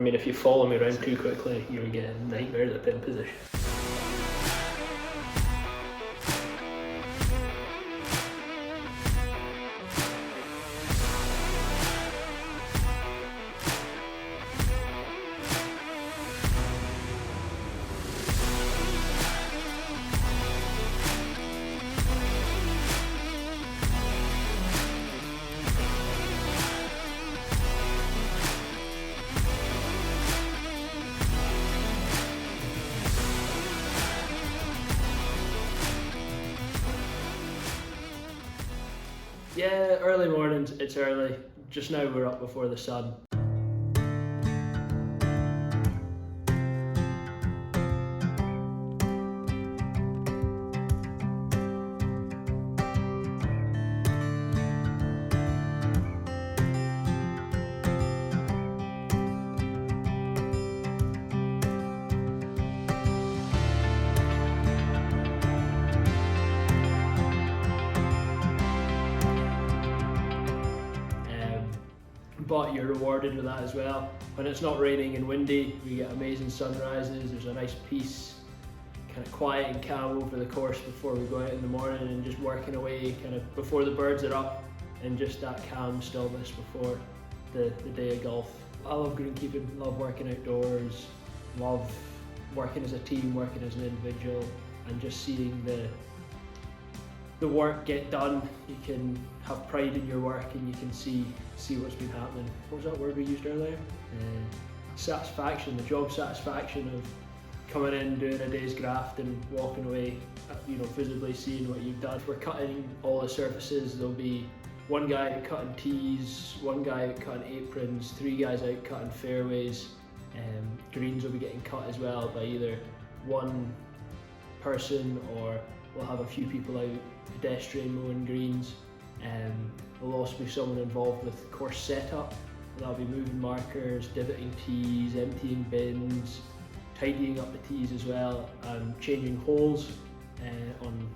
I mean, if you follow me around too quickly, you're getting nightmares at pin position. Yeah, early mornings, it's early. Just now we're up before the sun. But you're rewarded with that as well. When it's not raining and windy, we get amazing sunrises. There's a nice peace, kind of quiet and calm over the course before we go out in the morning, and just working away kind of before the birds are up, and just that calm stillness before the day of golf. I love greenkeeping, love working outdoors, love working as a team, working as an individual, and just seeing the work get done. You can have pride in your work and you can see what's been happening. What was that word we used earlier? Satisfaction, the job satisfaction of coming in, doing a day's graft and walking away, visibly seeing what you've done. If we're cutting all the surfaces, there'll be one guy out cutting tees, one guy out cutting aprons, 3 guys out cutting fairways. Greens will be getting cut as well by either one person, or we'll have a few people out pedestrian mowing greens. There'll also be someone involved with course setup. That'll be moving markers, divoting tees, emptying bins, tidying up the tees as well, and changing holes on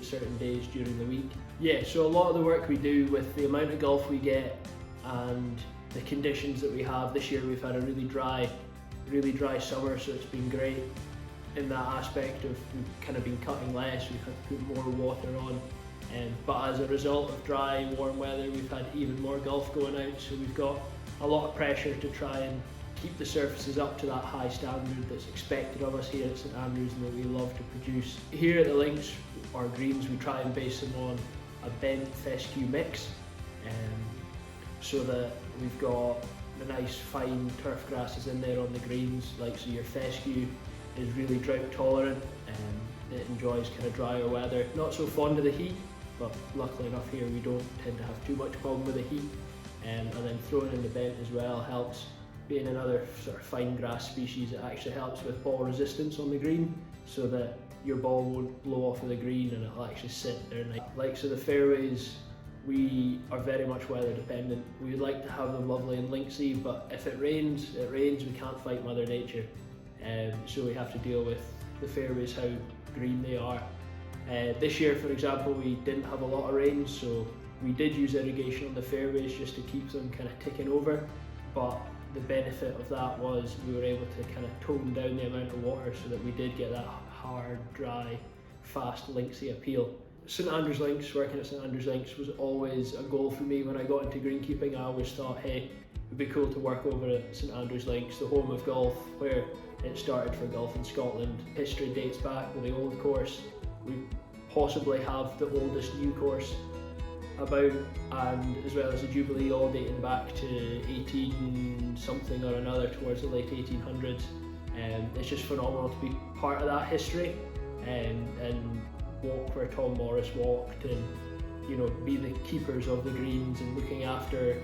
certain days during the week. Yeah, so a lot of the work we do with the amount of golf we get and the conditions that we have. This year we've had a really dry summer, so it's been great in that aspect of we've kind of been cutting less, we've had to put more water on. But as a result of dry, warm weather, we've had even more golf going out, so we've got a lot of pressure to try and keep the surfaces up to that high standard that's expected of us here at St Andrews and that we love to produce. Here at the links, our greens, we try and base them on a bent fescue mix, so that we've got the nice fine turf grasses in there on the greens, like so your fescue is really drought tolerant and it enjoys kind of drier weather. Not so fond of the heat, but luckily enough here we don't tend to have too much problem with the heat. And then throwing in the bent as well helps. Being another sort of fine grass species, it actually helps with ball resistance on the green, so that your ball won't blow off of the green and it'll actually sit there nice. Like so the fairways, we are very much weather dependent. We'd like to have them lovely and linksy, but if it rains, it rains. We can't fight Mother Nature. So we have to deal with the fairways, how green they are. This year, for example, we didn't have a lot of rain, so we did use irrigation on the fairways just to keep them kind of ticking over. But the benefit of that was we were able to kind of tone down the amount of water so that we did get that hard, dry, fast, linksy appeal. St Andrews Links, working at St Andrews Links was always a goal for me. When I got into greenkeeping, I always thought, hey, it'd be cool to work over at St Andrews Links, the home of golf, where it started for golf in Scotland. History dates back with the old course. We possibly have the oldest new course about, and as well as the Jubilee, all dating back to 18 something or another, towards the late 1800s. It's just phenomenal to be part of that history and walk where Tom Morris walked, and be the keepers of the greens and looking after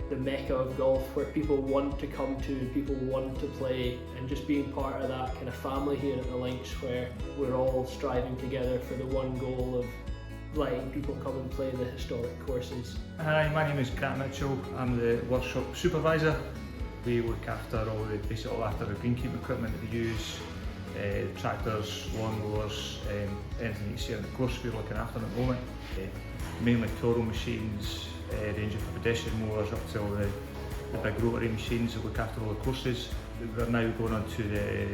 the mecca of golf where people want to come to, people want to play, and just being part of that kind of family here at the links where we're all striving together for the one goal of letting people come and play the historic courses. Hi, my name is Grant Mitchell. I'm the workshop supervisor. We look after basically all after the greenkeeping equipment that we use, tractors, lawnmowers, anything you see on the course we're looking after at the moment. Mainly Toro machines, ranging from pedestrian mowers up to all the the big rotary machines that look after all the courses. We're now going on to the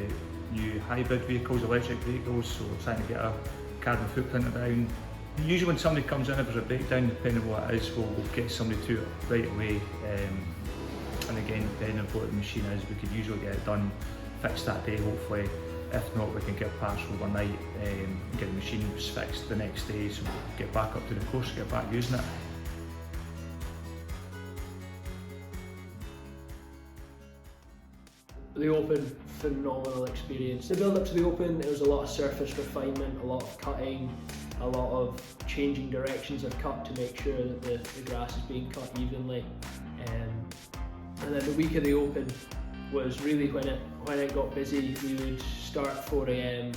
new hybrid vehicles, electric vehicles, so we're trying to get our carbon footprint down. Usually when somebody comes in, if there's a breakdown, depending on what it is, we'll get somebody to it right away. And again, depending on what the machine is, we could usually get it done, fixed that day hopefully. If not, we can get parts overnight and get the machines fixed the next day, so we'll get back up to the course, get back using it. The Open, phenomenal experience. The build up to the Open, it was a lot of surface refinement, a lot of cutting, a lot of changing directions of cut to make sure that the grass is being cut evenly. And then the week of the Open was really when it got busy. We would start 4 AM,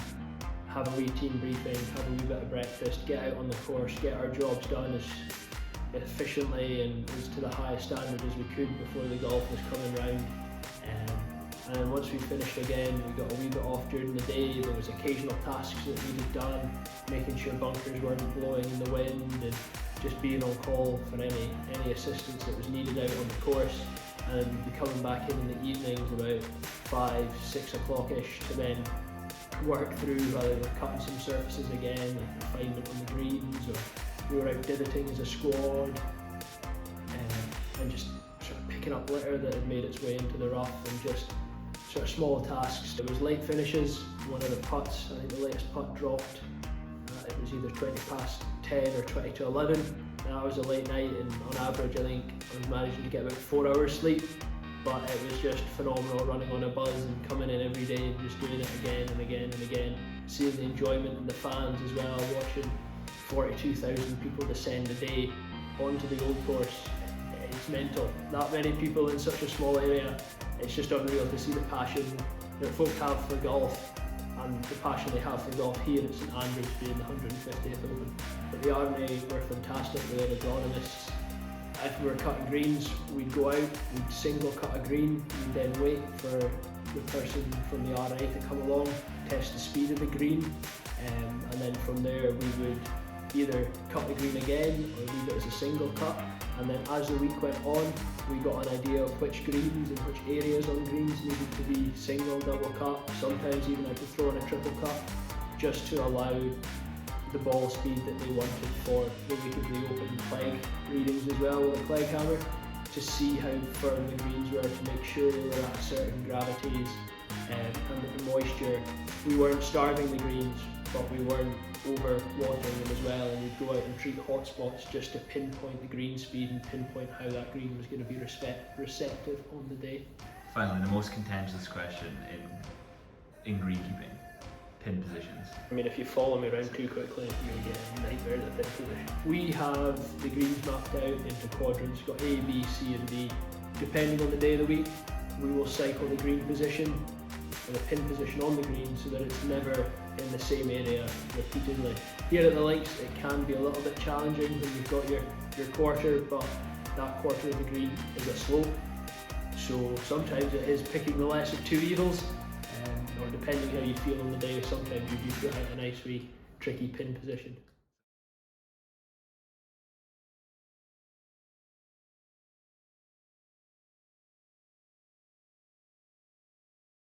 have a wee team briefing, have a wee bit of breakfast, get out on the course, get our jobs done as efficiently and as to the highest standard as we could before the golf was coming round. And then once we finished again, we got a wee bit off during the day. There was occasional tasks that needed done, making sure bunkers weren't blowing in the wind and just being on call for any assistance that was needed out on the course. And we'd be coming back in the evenings about 5, 6 o'clock-ish to then work through whether we're cutting some surfaces again, like refinement on the greens, or we were out divoting as a squad, and just sort of picking up litter that had made its way into the rough, and just sort of small tasks. There was late finishes. One of the putts, I think the latest putt dropped, it was either 20 past 10 or 20 to 11. And that was a late night, and on average I think I was managing to get about 4 hours sleep, but it was just phenomenal running on a buzz and coming in every day and just doing it again and again and again. Seeing the enjoyment in the fans as well, watching 42,000 people descend a day onto the old course. It's mental. That many people in such a small area, it's just unreal to see the passion that folk have for golf and the passion they have for golf here at St Andrews, being the 150th Open. But the Army were fantastic with their agronomists. If we were cutting greens, we'd go out, we'd single cut a green, we'd then wait for the person from the RA to come along, test the speed of the green, and then from there we would either cut the green again or leave it as a single cut. And then as the week went on, we got an idea of which greens and which areas on greens needed to be single, double cut. Sometimes even had to throw in a triple cut, just to allow the ball speed that they wanted for the week of the Open clegg readings as well with a clegg hammer, to see how firm the greens were, to make sure they were at certain gravities, and that the moisture, we weren't starving the greens, but we weren't over watering them as well, and we'd go out and treat hot spots just to pinpoint the green speed and pinpoint how that green was going to be receptive on the day. Finally, the most contentious question in greenkeeping: pin positions. I mean, if you follow me around too quickly, you're going to get a nightmare at the pin position. We have the greens mapped out into quadrants. We've got A, B, C and D. Depending on the day of the week, we will cycle the green position and the pin position on the green so that it's never in the same area repeatedly. Here at the links, it can be a little bit challenging when you've got your quarter, but that quarter of the green is a slope. So sometimes it is picking the less of two evils, or depending how you feel on the day, sometimes you do put out a nice wee tricky pin position.